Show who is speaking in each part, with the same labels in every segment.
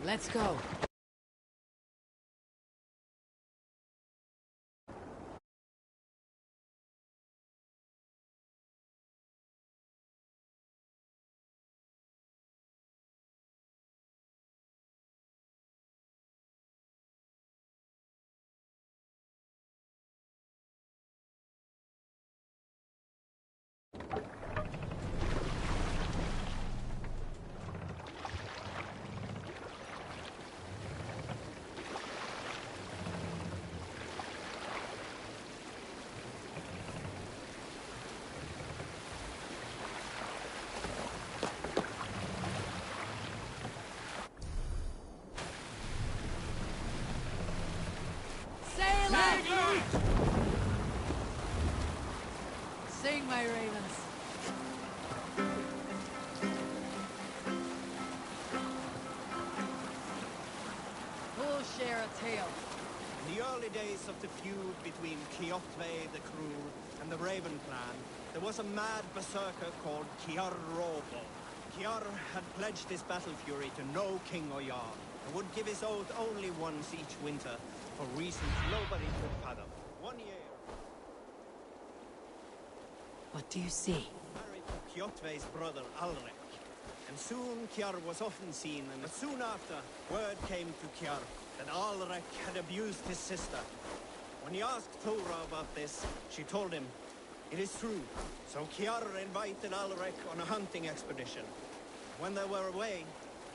Speaker 1: Let's go. Sing, my ravens. Who'll share a tale?
Speaker 2: In the early days of the feud between Kjotve the Cruel and the Raven clan, there was a mad berserker called Kiar Robo. Kiar had pledged his battle fury to no king or jarl, and would give his oath only once each winter, for reasons nobody could fathom. One year,
Speaker 1: What do you see?
Speaker 2: married to Kjotve's brother Alrek, and soon Kiar was often seen, and soon after, word came to Kiar that Alrek had abused his sister. When he asked Thora about this, she told him, "It is true." So Kiar invited Alrek on a hunting expedition. When they were away,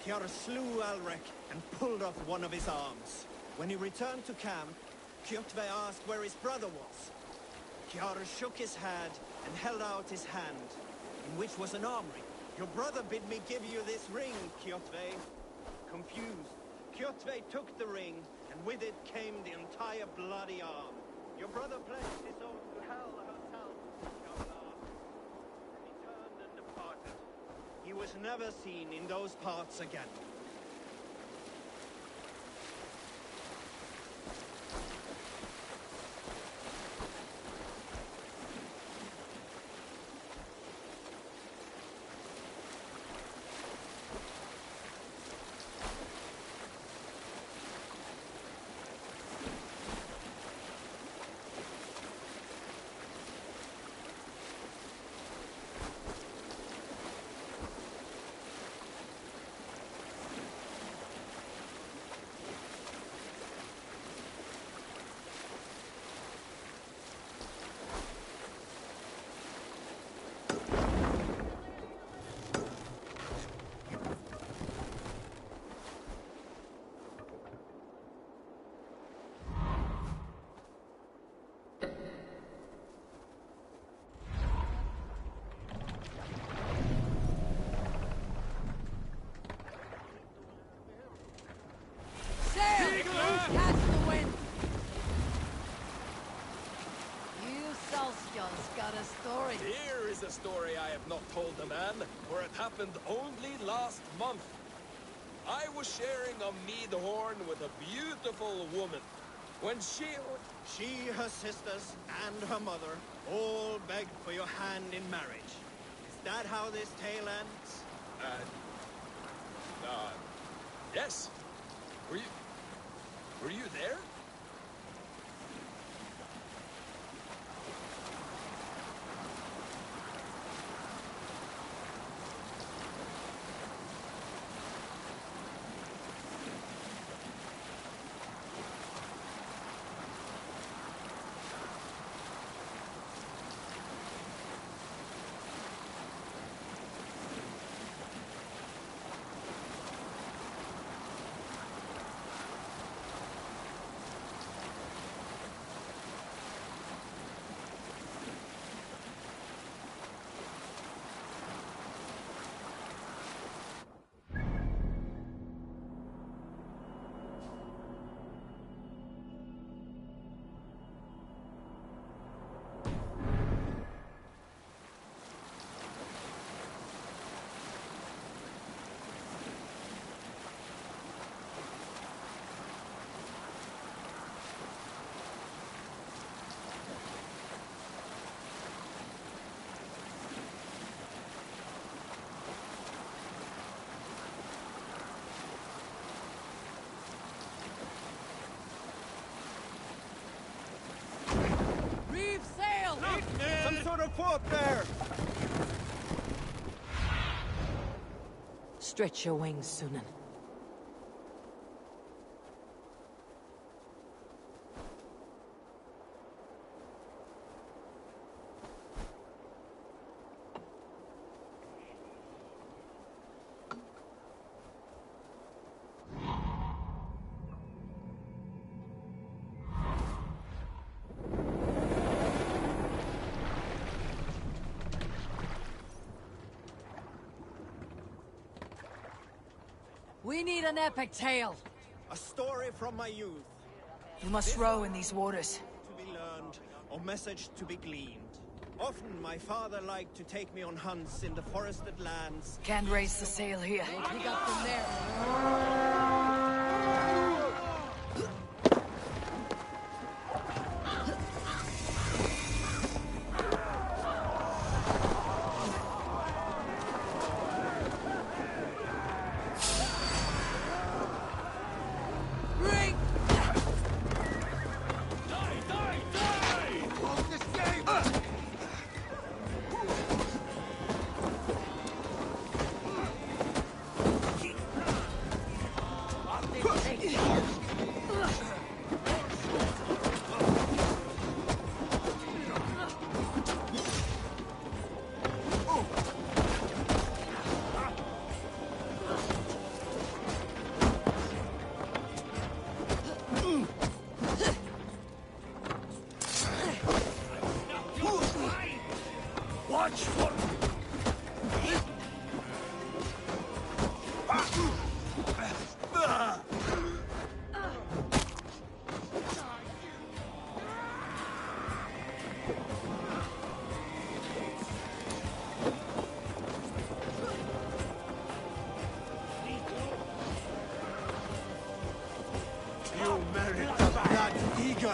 Speaker 2: Kiar slew Alrek and pulled off one of his arms. When he returned to camp, Kjotve asked where his brother was. Kiar shook his head and held out his hand, in which was an arm ring. "Your brother bid me give you this ring, Kjotve." Confused, Kjotve took the ring, and with it came the entire bloody arm. "Your brother pledged his oath to Hel herself," Kiar laughed. And he turned and departed. He was never seen in those parts again.
Speaker 1: Sail! Catch the wind! You Salskjals got a story.
Speaker 3: Here is a story I have not told the man, for it happened only last month. I was sharing a mead horn with a beautiful woman. When
Speaker 2: She, her sisters, and her mother all begged for your hand in marriage. Is that how this tale ends?
Speaker 3: Yes. Were you there?
Speaker 2: Careful up there!
Speaker 1: Stretch your wings, Sunan. We need an epic tale.
Speaker 2: A story from my youth.
Speaker 4: You must row in these waters.
Speaker 2: To be learned, or message to be gleaned. Often my father liked to take me on hunts in the forested lands.
Speaker 4: Can't raise the sail here.
Speaker 1: We'll pick up from there.
Speaker 2: You merit the blood eagle!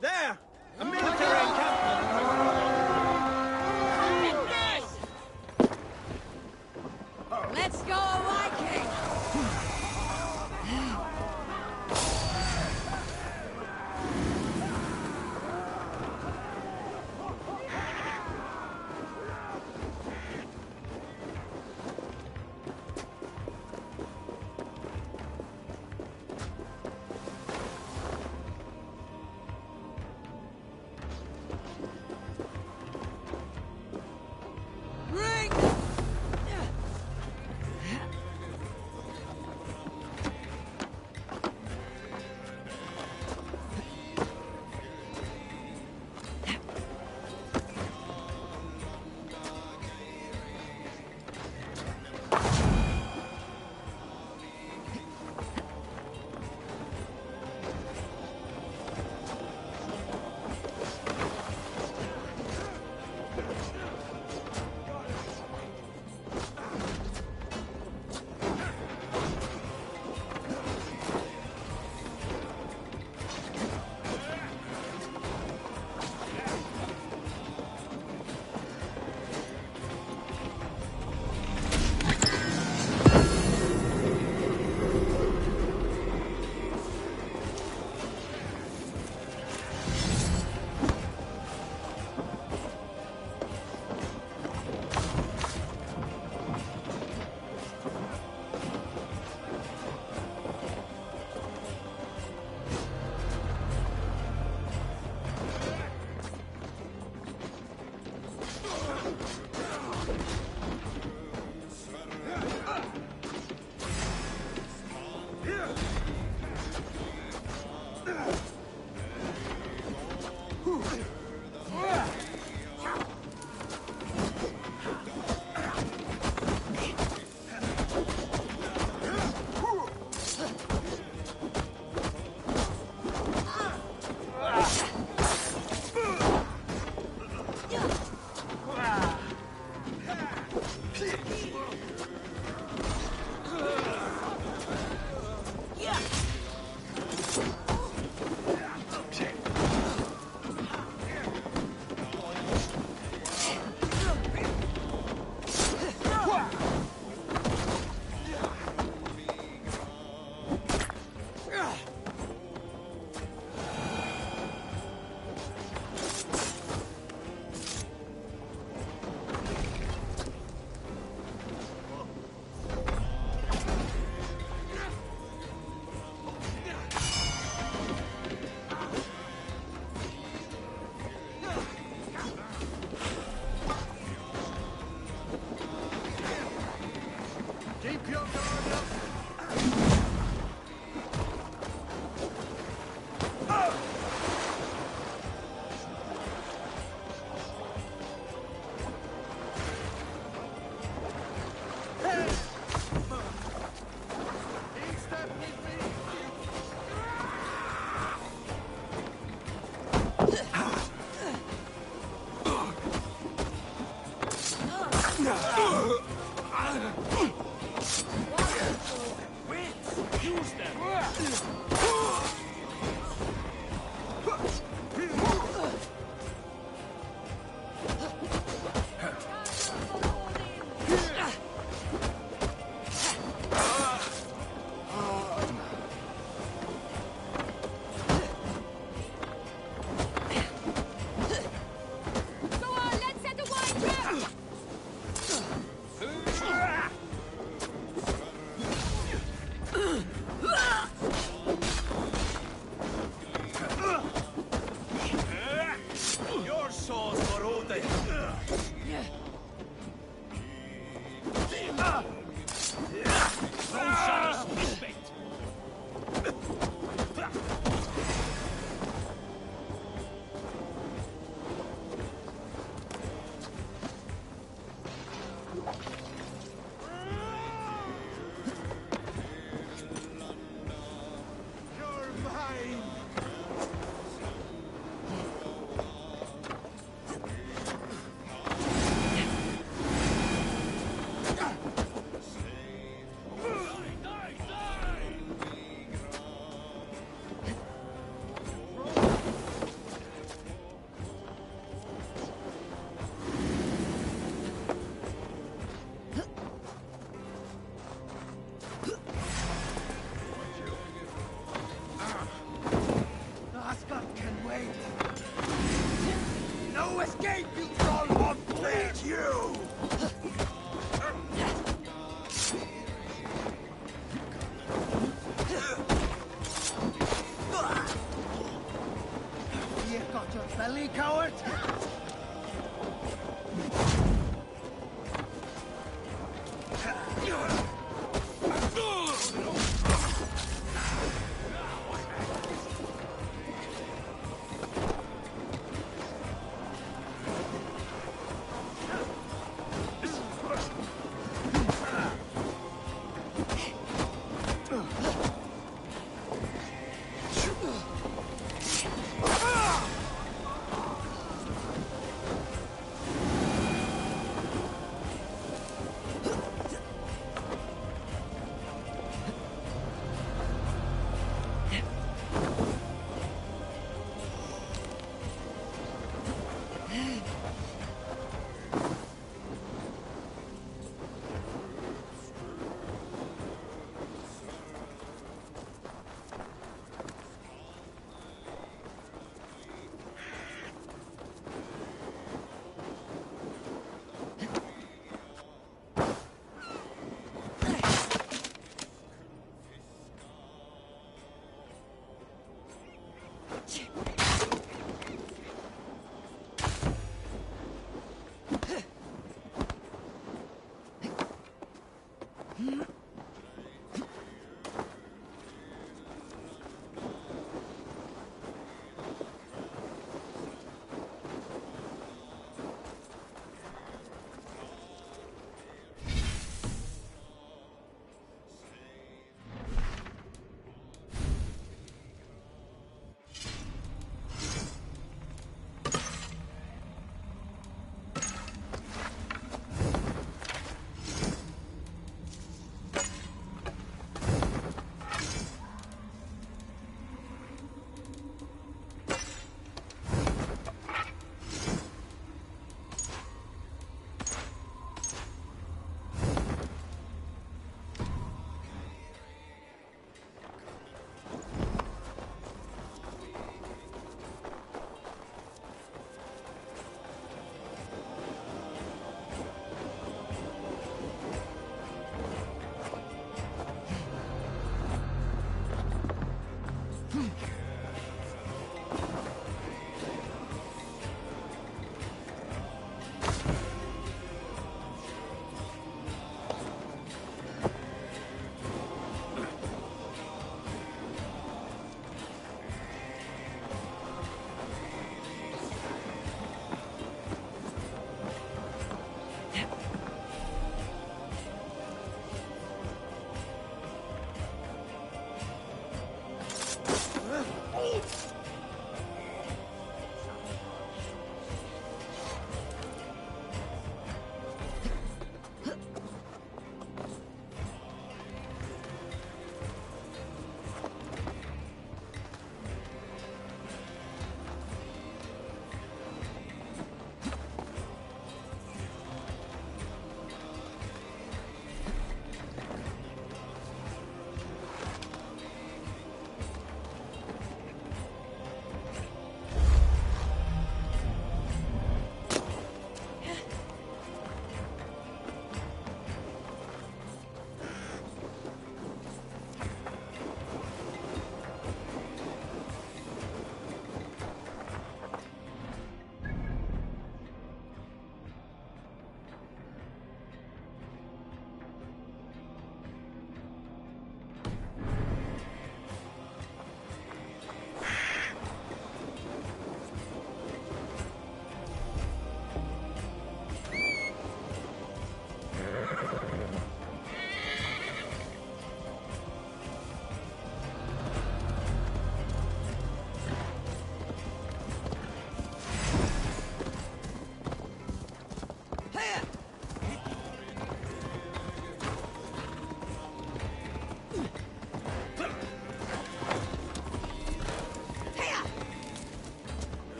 Speaker 2: There! A military encampment!
Speaker 1: Let's go, Viking! Ring!
Speaker 2: Keep your guard up!
Speaker 3: Use them!
Speaker 1: Go on, let's set a wide trap!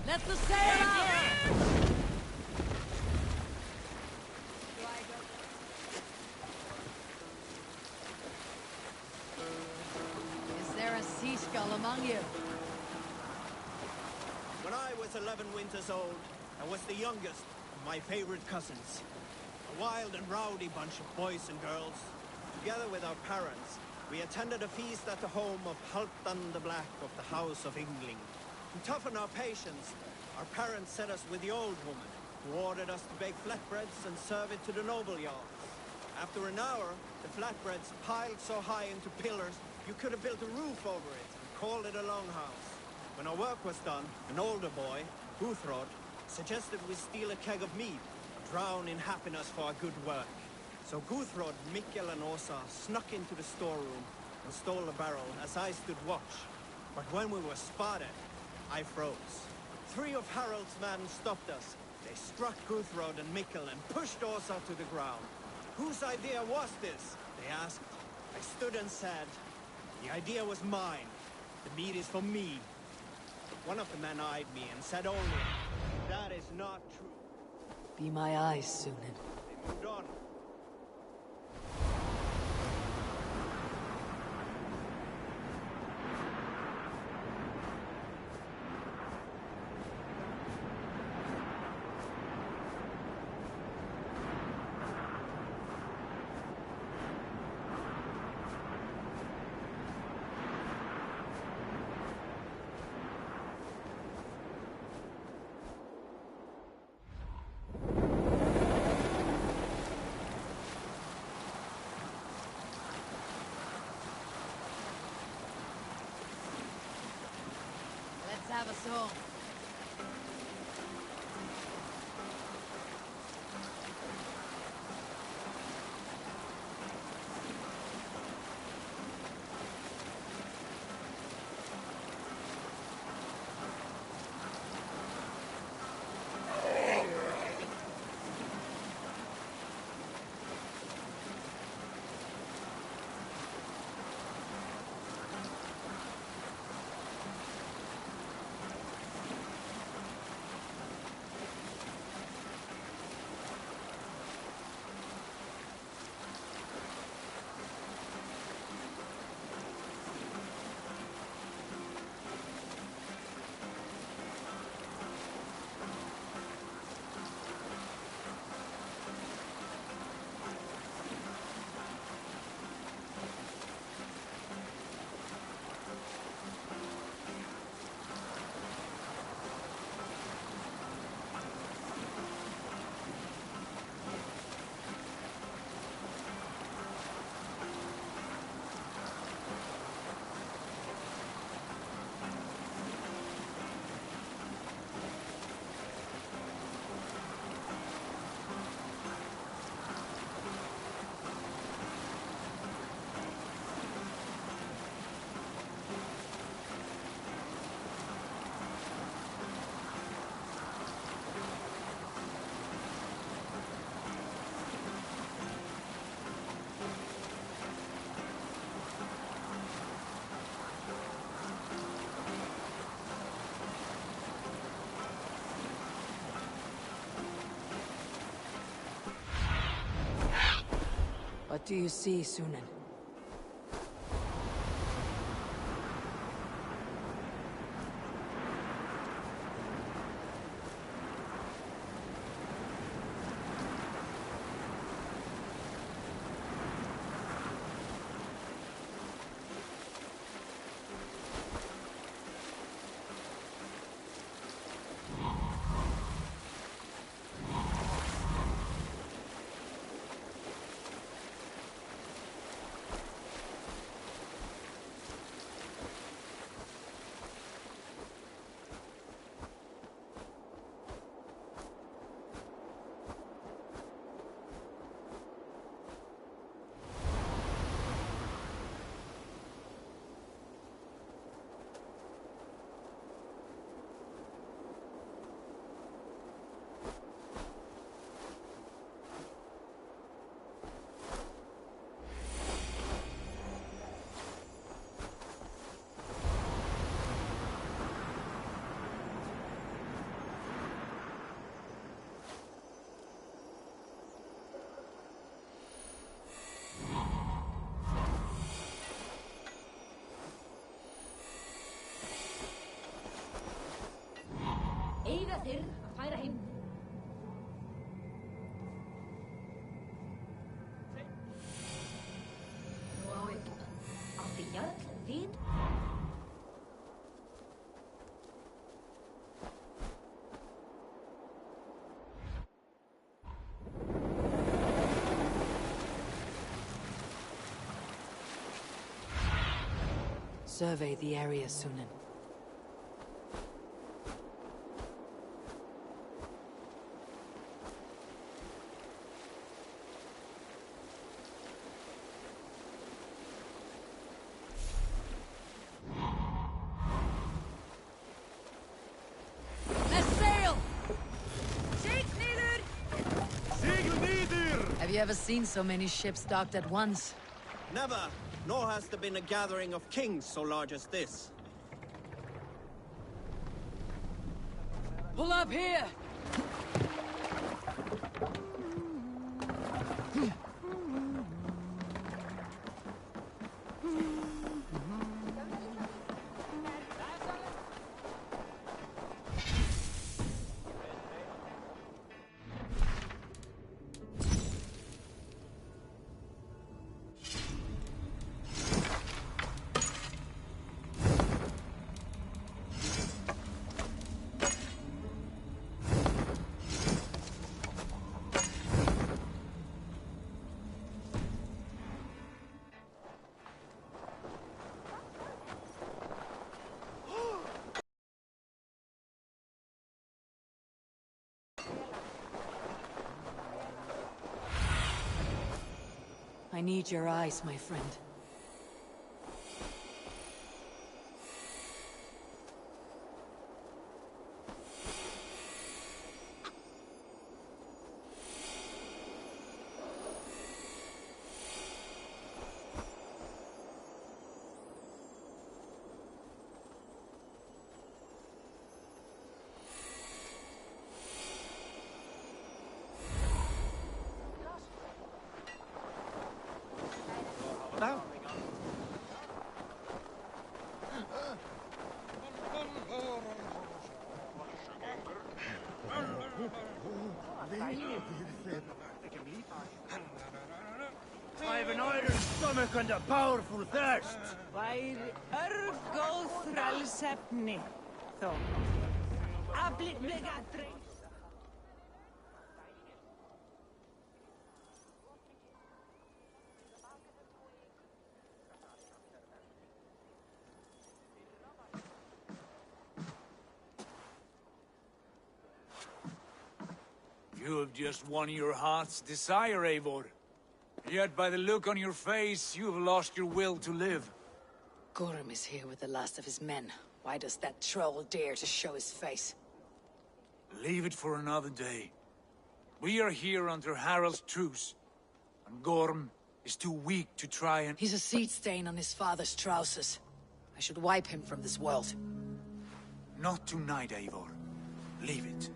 Speaker 1: Let the sail out! Is there a sea skull among you?
Speaker 2: When I was 11 winters old, I was the youngest of my favorite cousins. A wild and rowdy bunch of boys and girls. Together with our parents, we attended a feast at the home of Halfdan the Black of the House of Yngling. To toughen our patience, our parents set us with the old woman, who ordered us to bake flatbreads and serve it to the noble jarls. After an hour, the flatbreads piled so high into pillars, you could have built a roof over it and called it a longhouse. When our work was done, an older boy, Guthrod, suggested we steal a keg of mead, drown in happiness for our good work. So Guthrod, Mikkel and Åsa snuck into the storeroom and stole a barrel as I stood watch. But when we were spotted, I froze. 3 of Harald's men stopped us. They struck Guthrod and Mikkel and pushed Åsa to the ground. Whose idea was this? They asked. I stood and said, the idea was mine. The meat is for me. One of the men eyed me and said only, that is not true.
Speaker 4: Be my eyes, Sunan.
Speaker 2: They moved on.
Speaker 1: Let's have a song.
Speaker 4: What do you see, Sunan?
Speaker 5: Eiga þeir að færa heim. Nú á eitthvað. Átti Jarl vit?
Speaker 4: Survey the area, Sunan. Have you ever seen so many ships docked at once?
Speaker 2: Never, nor has there been a gathering of kings so large as this.
Speaker 4: Pull up here! I need your eyes, my friend.
Speaker 6: I've an iron stomach and a powerful thirst.
Speaker 7: Væri örgóð þrælsefni, þó. Aflit mig að dreng.
Speaker 6: You have just won your heart's desire, Eivor. Yet by the look on your face, you have lost your will to live.
Speaker 4: Gorm is here with the last of his men. Why does that troll dare to show his face?
Speaker 6: Leave it for another day. We are here under Harald's truce, and Gorm is too weak to try and—
Speaker 4: He's a seed stain on his father's trousers. I should wipe him from this world.
Speaker 6: Not tonight, Eivor. Leave it.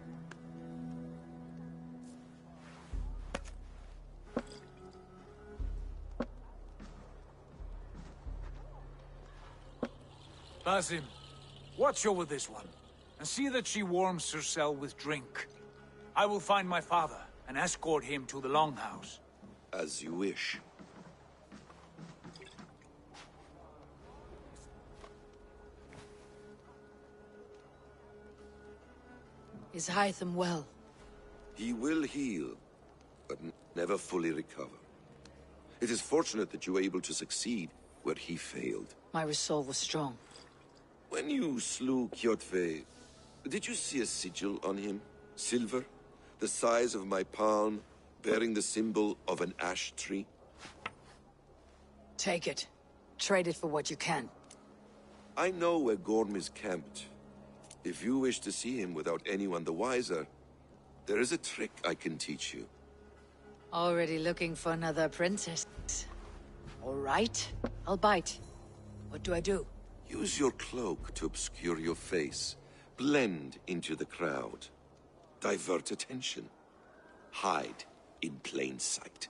Speaker 6: Basim, watch over this one, and see that she warms herself with drink. I will find my father and escort him to the Longhouse.
Speaker 8: As you wish.
Speaker 4: Is Hytham well?
Speaker 8: He will heal, but never fully recover. It is fortunate that you were able to succeed where he failed.
Speaker 4: My resolve was strong.
Speaker 8: When you slew Kjotve, did you see a sigil on him? Silver? The size of my palm, bearing the symbol of an ash tree?
Speaker 4: Take it. Trade it for what you can.
Speaker 8: I know where Gorm is camped. If you wish to see him without anyone the wiser, there is a trick I can teach you.
Speaker 4: Already looking for another princess. All right, I'll bite. What do I do?
Speaker 8: Use your cloak to obscure your face. Blend into the crowd. Divert attention. Hide in plain sight.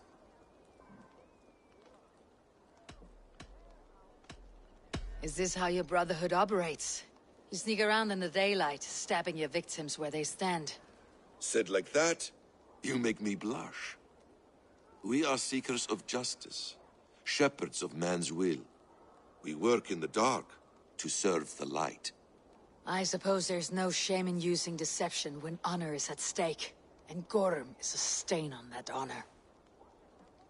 Speaker 4: Is this how your brotherhood operates? You sneak around in the daylight, stabbing your victims where they stand.
Speaker 8: Said like that, you make me blush. We are seekers of justice, shepherds of man's will. We work in the dark to serve the light.
Speaker 4: I suppose there's no shame in using deception when honor is at stake. And Gorm is a stain on that honor.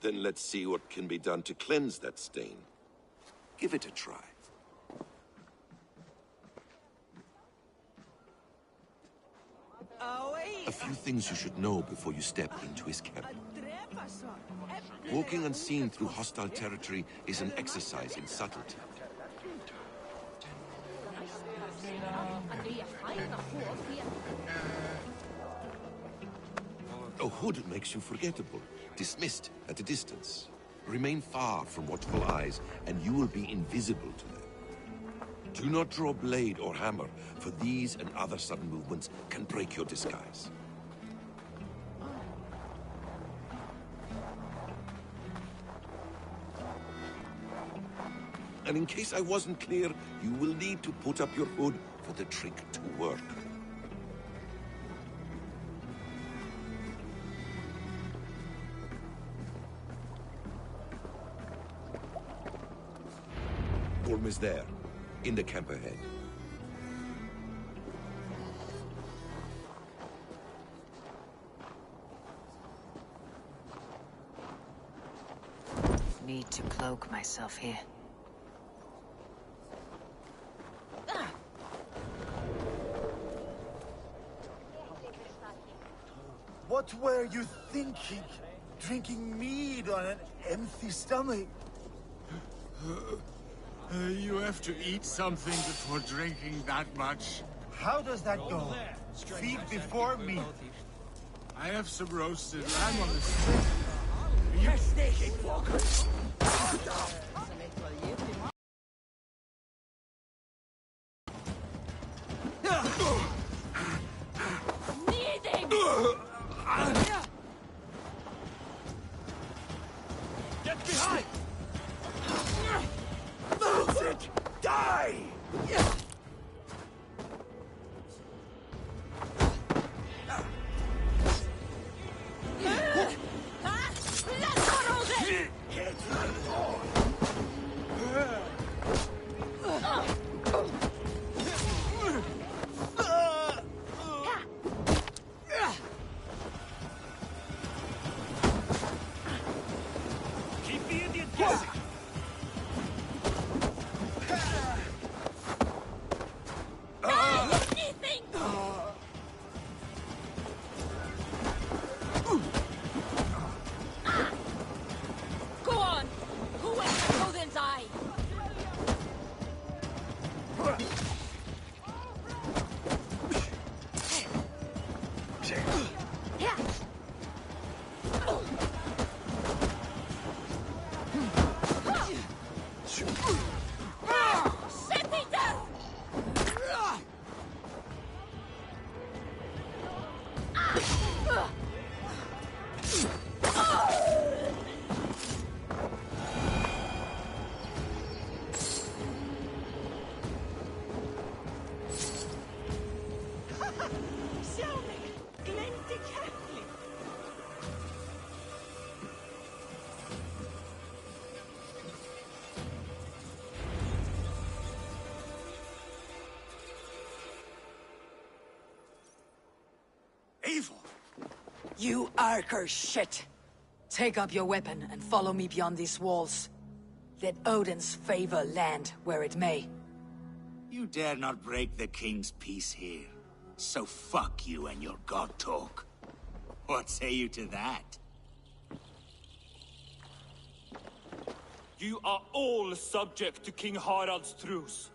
Speaker 8: Then let's see what can be done to cleanse that stain. Give it a try. A few things you should know before you step into his cabin. Walking unseen through hostile territory is an exercise in subtlety. A hood makes you forgettable, dismissed at a distance. Remain far from watchful eyes, and you will be invisible to them. Do not draw blade or hammer, for these and other sudden movements can break your disguise. And in case I wasn't clear, you will need to put up your hood for the trick to work. Gorm is there, in the camp ahead.
Speaker 4: Need to cloak myself here.
Speaker 9: What were you thinking? Drinking mead on an empty stomach?
Speaker 10: You have to eat something before drinking that much.
Speaker 9: How does that go? Feed before meat.
Speaker 10: I have some roasted lamb on the spit. You sneaking fuckers!
Speaker 3: Get behind!
Speaker 9: Lose it! Die!
Speaker 3: Keep the Indian guessing!
Speaker 4: Go on! Who went to Odin's eye? You Arker shit! Take up your weapon and follow me beyond these walls. Let Odin's favor land where it may.
Speaker 10: You dare not break the king's peace here. So fuck you and your god talk. What say you to that?
Speaker 3: You are all subject to King Harald's truce.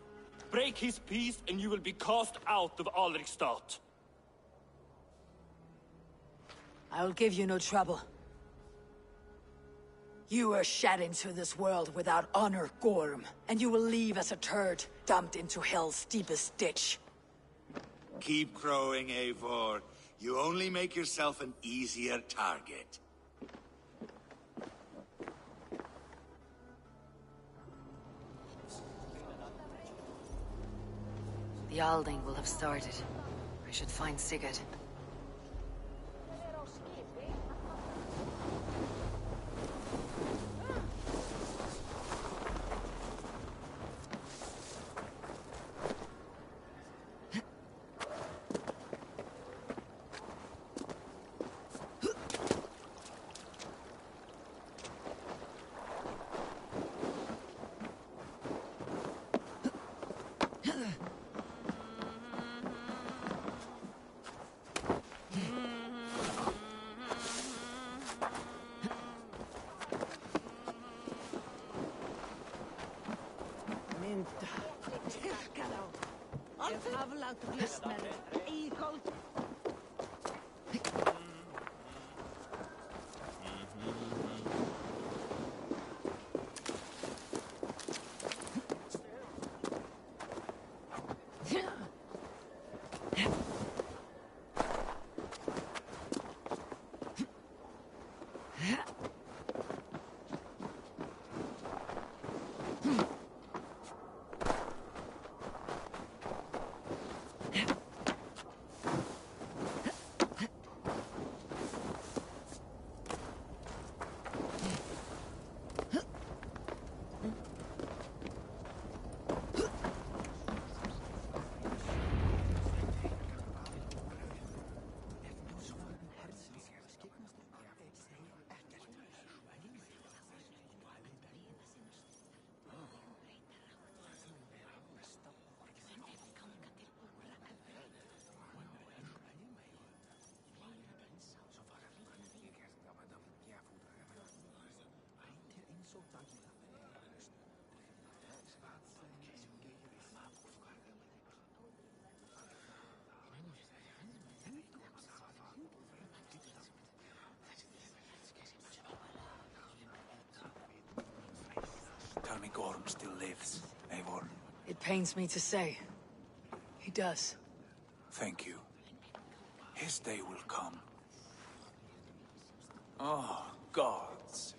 Speaker 3: Break his peace and you will be cast out of Alrikstad.
Speaker 4: I'll give you no trouble. You were shed into this world without honor, Gorm, and you will leave as a turd, dumped into hell's deepest ditch.
Speaker 10: Keep crowing, Eivor. You only make yourself an easier target.
Speaker 4: The Alding will have started. I should find Sigurd.
Speaker 7: Mynda. Tyrka þá. Ef aflát glösnar, íkolt.
Speaker 6: Tell me Gorm still lives, Eivor.
Speaker 4: It pains me to say. He does.
Speaker 6: Thank you. His day will come. Oh, gods.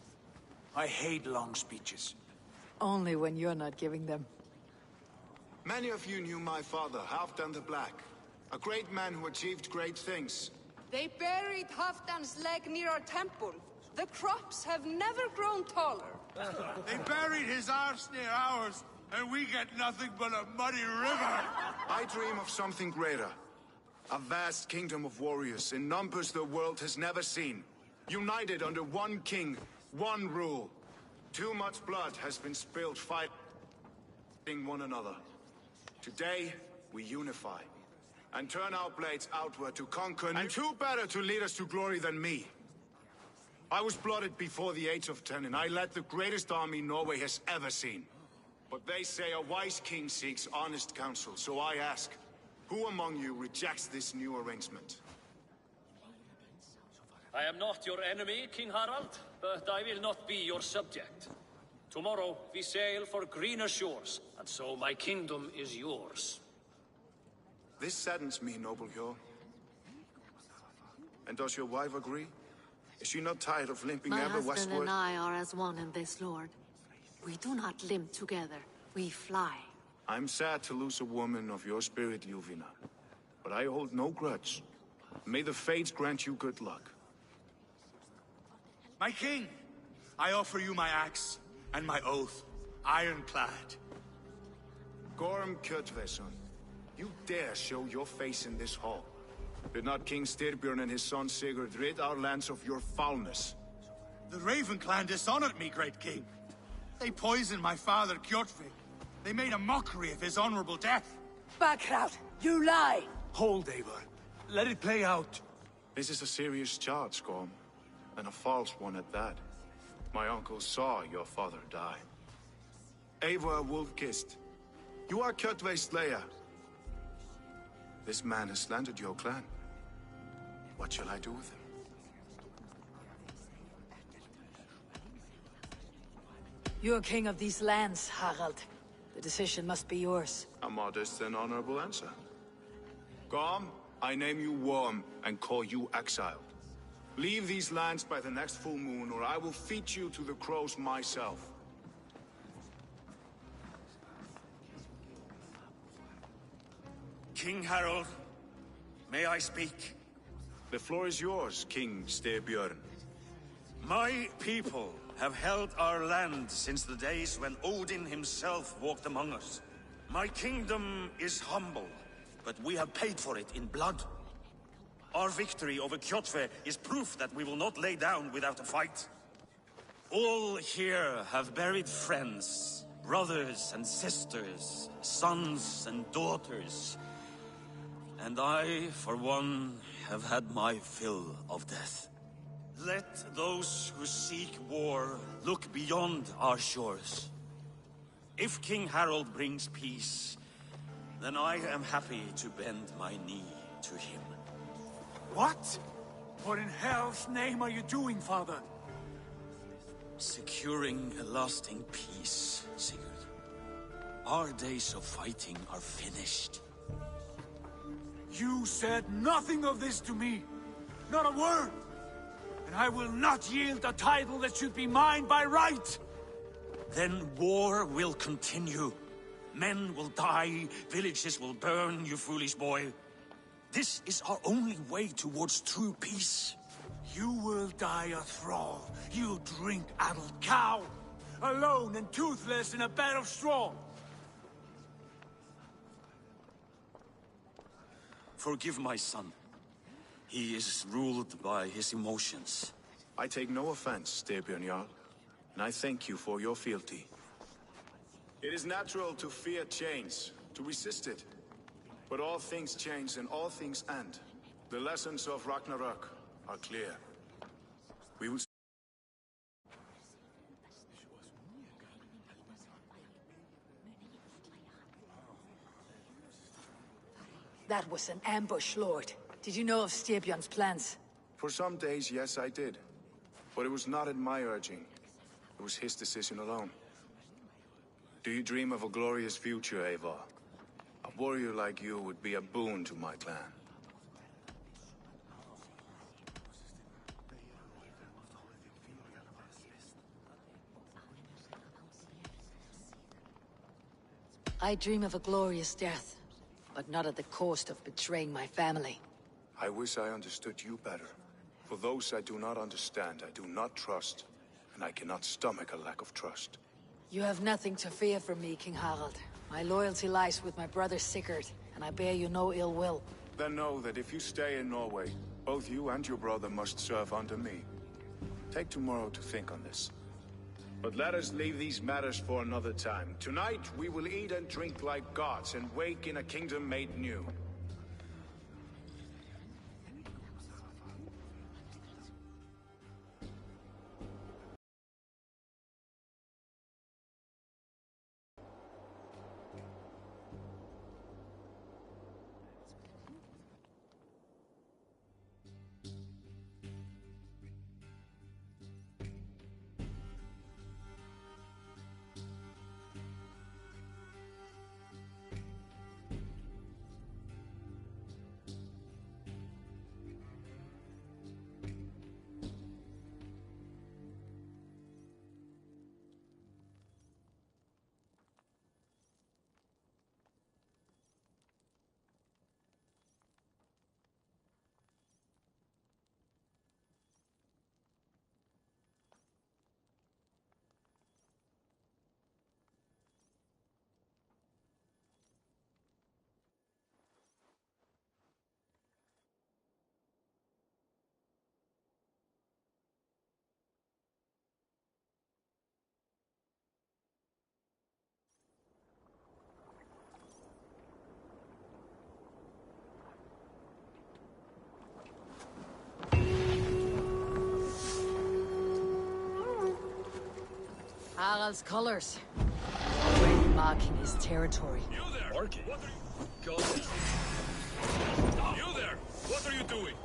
Speaker 6: I hate long speeches.
Speaker 4: Only when you're not giving them.
Speaker 11: Many of you knew my father, Halfdan the Black. A great man who achieved great things.
Speaker 12: They buried Halfdan's leg near our temple. The crops have never grown taller.
Speaker 9: They buried his arse near ours, and we get nothing but a muddy river.
Speaker 11: I dream of something greater. A vast kingdom of warriors in numbers the world has never seen. United under one king, one rule. Too much blood has been spilled fighting one another. Today, we unify. And turn our blades outward to conquer. And who better to lead us to glory than me? I was blooded before the age of 10, and I led the greatest army Norway has ever seen. But they say a wise king seeks honest counsel, so I ask, who among you rejects this new arrangement?
Speaker 13: I am not your enemy, King Harald, but I will not be your subject. Tomorrow we sail for greener shores, and so my kingdom is yours.
Speaker 11: This saddens me, noble Hjor. And does your wife agree? Is she not tired of limping
Speaker 14: My
Speaker 11: ever
Speaker 14: husband
Speaker 11: westward?
Speaker 14: and I are as one in this, Lord. We do not limp together. We fly.
Speaker 11: I'm sad to lose a woman of your spirit, Ljuvina. But I hold no grudge. May the fates grant you good luck.
Speaker 9: My king, I offer you my axe and my oath, ironclad.
Speaker 11: Gorm Kjotveson, you dare show your face in this hall. Did not King Styrbjörn and his son Sigurd rid our lands of your foulness?
Speaker 9: The Raven clan dishonored me, great king. They poisoned my father, Kjotve. They made a mockery of his honorable death.
Speaker 4: Backrout! You lie!
Speaker 6: Hold, Eivor. Let it play out.
Speaker 11: This is a serious charge, Gorm. And a false one at that. My uncle saw your father die. Eivor Wolf-Kissed, you are Kjotve's slayer. This man has slandered your clan. What shall I do with him?
Speaker 4: You're king of these lands, Harald. The decision must be yours.
Speaker 11: A modest and honorable answer. Gorm, I name you Worm and call you exiled. Leave these lands by the next full moon, or I will feed you to the crows myself.
Speaker 15: King Harold, may I speak?
Speaker 11: The floor is yours, King Styrbjörn.
Speaker 15: My people have held our land since the days when Odin himself walked among us. My kingdom is humble, but we have paid for it in blood. Our victory over Kjotve is proof that we will not lay down without a fight. All here have buried friends, brothers and sisters, sons and daughters. And I, for one, have had my fill of death. Let those who seek war look beyond our shores. If King Harold brings peace, then I am happy to bend my knee to him.
Speaker 6: What? What in hell's name are you doing, father?
Speaker 15: Securing a lasting peace, Sigurd. Our days of fighting are finished.
Speaker 6: You said nothing of this to me. Not a word. And I will not yield a title that should be mine by right.
Speaker 15: Then war will continue. Men will die, villages will burn, you foolish boy. This is our only way towards true peace.
Speaker 6: You will die a thrall, you drink-addled cow! Alone and toothless in a bed of straw!
Speaker 15: Forgive my son. He is ruled by his emotions.
Speaker 11: I take no offense, Styrbjörn Jarl, and I thank you for your fealty. It is natural to fear change, to resist it. But all things change and all things end. The lessons of Ragnarok are clear. We will...
Speaker 4: That was an ambush, Lord. Did you know of Styrbjörn's plans?
Speaker 11: For some days, yes, I did. But it was not at my urging. It was his decision alone. Do you dream of a glorious future, Eivor? A warrior like you would be a boon to my clan.
Speaker 4: I dream of a glorious death, but not at the cost of betraying my family.
Speaker 11: I wish I understood you better. For those I do not understand, I do not trust, and I cannot stomach a lack of trust.
Speaker 4: You have nothing to fear from me, King Harald. My loyalty lies with my brother Sigurd, and I bear you no ill will.
Speaker 11: Then know that if you stay in Norway, both you and your brother must serve under me. Take tomorrow to think on this. But let us leave these matters for another time. Tonight, we will eat and drink like gods and wake in a kingdom made new.
Speaker 4: Harald's colors. Already marking his territory.
Speaker 3: You there! Marking? What are you... Go You there! What are you doing?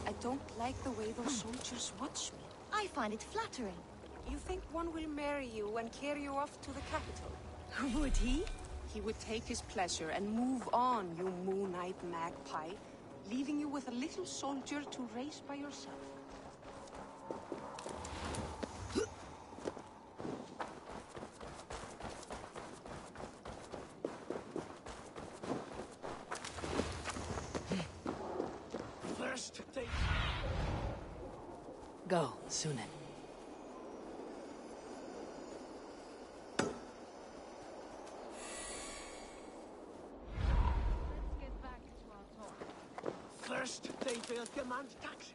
Speaker 12: I don't like the way those soldiers watch me.
Speaker 7: I find it flattering.
Speaker 12: You think one will marry you and carry you off to the capital?
Speaker 7: Would he?
Speaker 12: He would take his pleasure and move on, you moon-eyed magpie, leaving you with a little soldier to raise by yourself.
Speaker 15: First, they...
Speaker 4: Go, Sunan.
Speaker 15: First, they will demand taxes.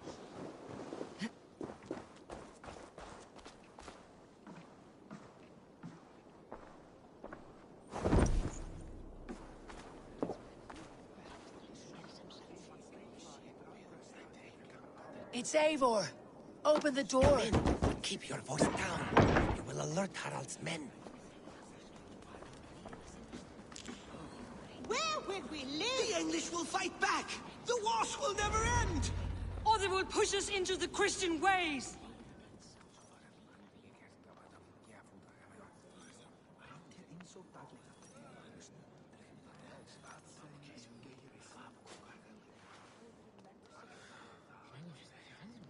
Speaker 4: It's Eivor! Open the door!
Speaker 16: Keep your voice down. You will alert Harald's men.
Speaker 7: Where will we live?
Speaker 16: The English will fight back! The wars will never end!
Speaker 4: Or they will push us into the Christian ways!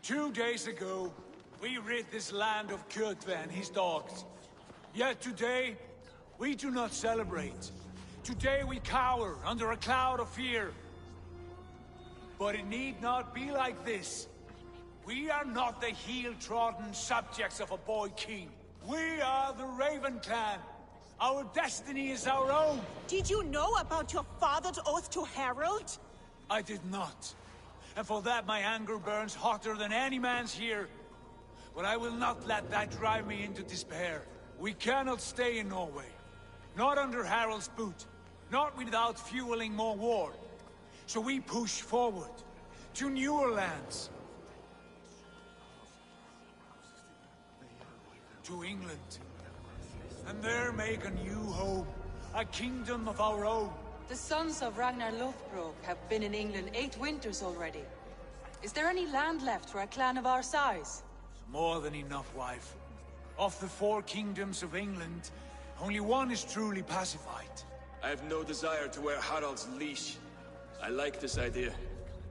Speaker 6: Two days ago, we rid this land of Kjotve and his dogs. Yet today, we do not celebrate. Today we cower under a cloud of fear. But it need not be like this. We are not the heel-trodden subjects of a boy king. We are the Raven clan. Our destiny is our own.
Speaker 7: Did you know about your father's oath to Harald?
Speaker 6: I did not. And for that my anger burns hotter than any man's here. But I will not let that drive me into despair. We cannot stay in Norway. Not under Harald's boot. Not without fueling more war. So we push forward to newer lands. To England. And there make a new home. A kingdom of our own.
Speaker 17: The sons of Ragnar Lothbrok have been in England 8 winters already. Is there any land left for a clan of our size?
Speaker 6: More than enough, wife. Of the 4 kingdoms of England, only one is truly pacified.
Speaker 3: I have no desire to wear Harald's leash. I like this idea.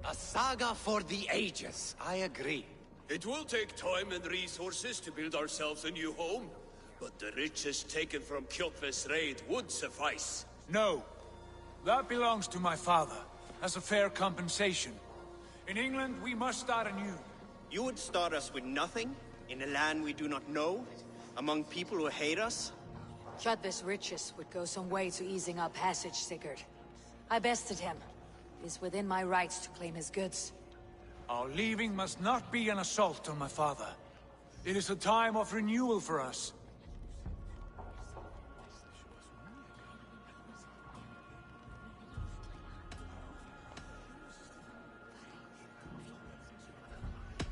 Speaker 16: A saga for the ages, I agree.
Speaker 3: It will take time and resources to build ourselves a new home, but the riches taken from Kjotve's raid would suffice.
Speaker 6: No. That belongs to my father, as a fair compensation. In England, we must start anew.
Speaker 2: You would start us with nothing? In a land we do not know? Among people who hate us?
Speaker 4: Kjotve's riches would go some way to easing our passage, Sigurd. I bested him. It is within my rights to claim his goods.
Speaker 6: Our leaving must not be an assault on my father. It is a time of renewal for us.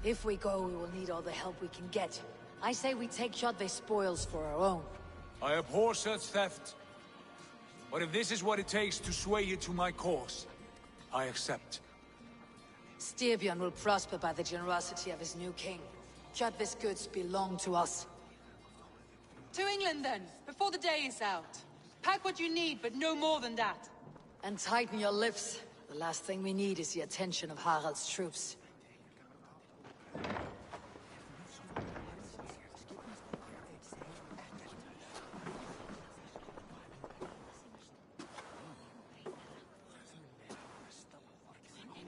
Speaker 4: If we go, we will need all the help we can get. I say we take Kjotve's spoils for our own.
Speaker 6: I abhor such theft. But if this is what it takes to sway you to my cause, I accept.
Speaker 4: Styrbjörn will prosper by the generosity of his new king. Kjotve's goods belong to us.
Speaker 17: To England then, before the day is out. Pack what you need, but no more than that.
Speaker 4: And tighten your lips. The last thing we need is the attention of Harald's troops.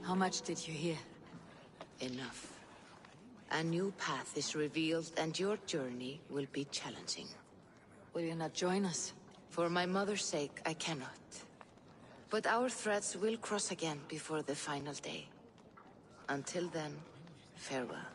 Speaker 4: How much did you hear?
Speaker 18: Enough. A new path is revealed, and your journey will be challenging.
Speaker 4: Will you not join us?
Speaker 18: For my mother's sake, I cannot. But our threads will cross again before the final day. Until then, farewell.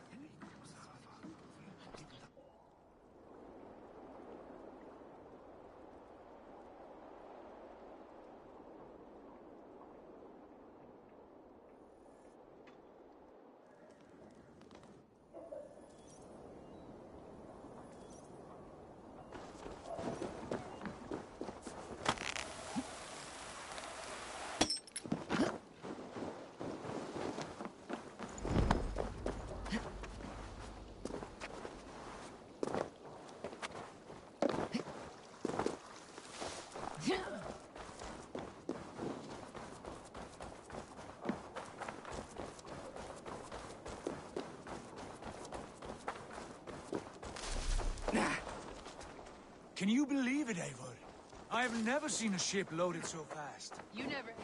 Speaker 6: Can you believe it, Eivor? I have never seen a ship loaded so fast.
Speaker 1: You never...